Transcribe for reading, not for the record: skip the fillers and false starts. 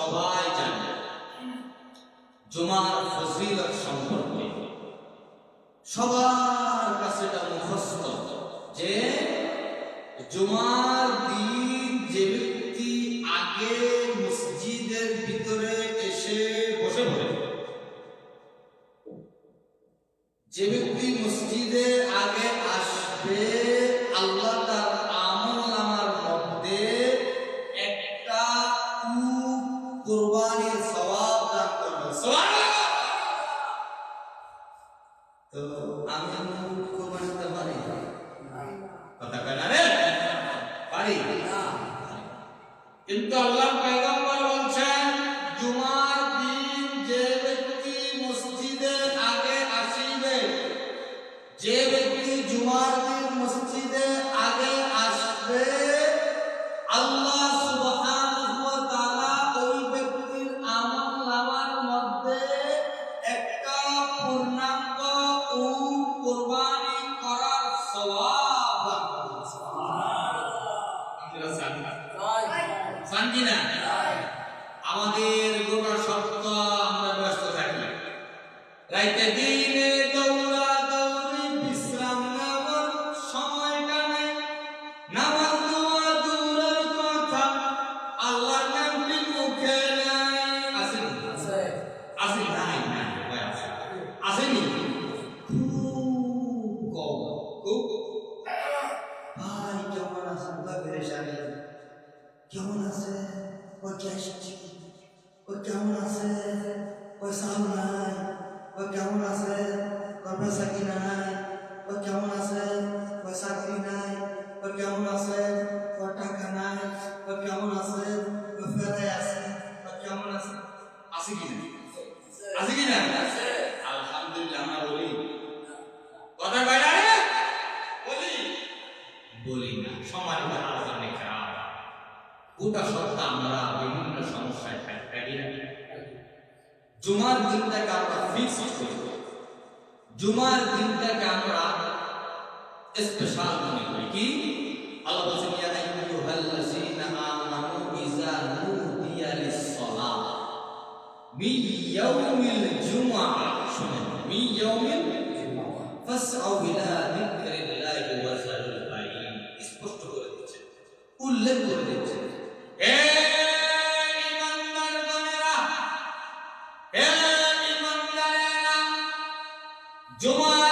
সবাই জানে জুমার ফজিলত সম্পর্কে, সবার কাছে এটা মুখস্থ যে জুমার দিন যে ব্যক্তি আগে মসজিদের ভিতরে এসে বসে পড়ে, যে ব্যক্তি মসজিদে আগে আসবে, আল্লাহ তার আমলনামার মধ্যে একটা কুরবানির সওয়াব দান করবে। সুবহানাল্লাহ। তো আমি কুরবানি দিতে পারি না, কথা কয় না রে, পারি না। কিন্তু আল্লাহর পয়গম্বর বলছেন জুমার দিন যে ব্যক্তি মসজিদে আগে আসিবে, যে ব্যক্তি জুমার দিন মসজিদে আগে আসবে, আল্লাহ সুবহানাহু ওয়া তাআলা ওই ব্যক্তির আমলনামার মধ্যে একটা পূর্ণাঙ্গ উট কুরবানি করার সওয়াব দান করবেন। সুবহানাল্লাহ। শান্তি না আমাদের গোটা সপ্তাহ আমরা ব্যস্ত থাকি, রাইতে দিনে দৌড়া দৌড়ি, বিশ্রাম নেওয়ার সময়টা নাই, নামাজ দোয়া দূরের কথা, আল্লাহর নামটি মুখে নাই। আছে আছে নাই নাই ভাই, আছে আসেনি খুব কম, খুব। ভাই কেমন আছেন? ভাই পেরেশানি কেমন আছে? ও কেসছি, ও কেমন আছে? ও সাম নাই, ও কেমন আছে? কর্মে সাকি নাই, ও কেমন আছে? ও চাকরি নাই, ও কেমন আছে? ও টাকা নাই, ও কেমন আছে? ও ফেরাই আছে, ও কেমন আছে? আছে কি না? আছে কি না? আলহামদুলিল্লাহ। আমরা বলি কথা কয়টা রে, বলি বলি না। সম্মানিত আলোচনা খারাপ, গোটা সপ্তাহ আমরা বিভিন্ন সমস্যায় থাকি। জুমার দিনটাকে আমরা ফিক্স করি, জুমার দিনটাকে আমরা স্পেশাল মনে করি। কি আল্লাহ বলেছেন ইয়া আইয়ুহাল্লাযীনা আমানু ইযা নুদিয়া লিস-সালাহ মিন ইয়াউমিল জুমআহ, শুনুন, মিন ইয়াউমিল জুমআহ ফাসআউ ইলা যিকরিল্লাহি ওয়া যারুল বাই'আ, স্পষ্ট করে দিয়েছে, উল্লেখ করে দিয়েছে। জুমার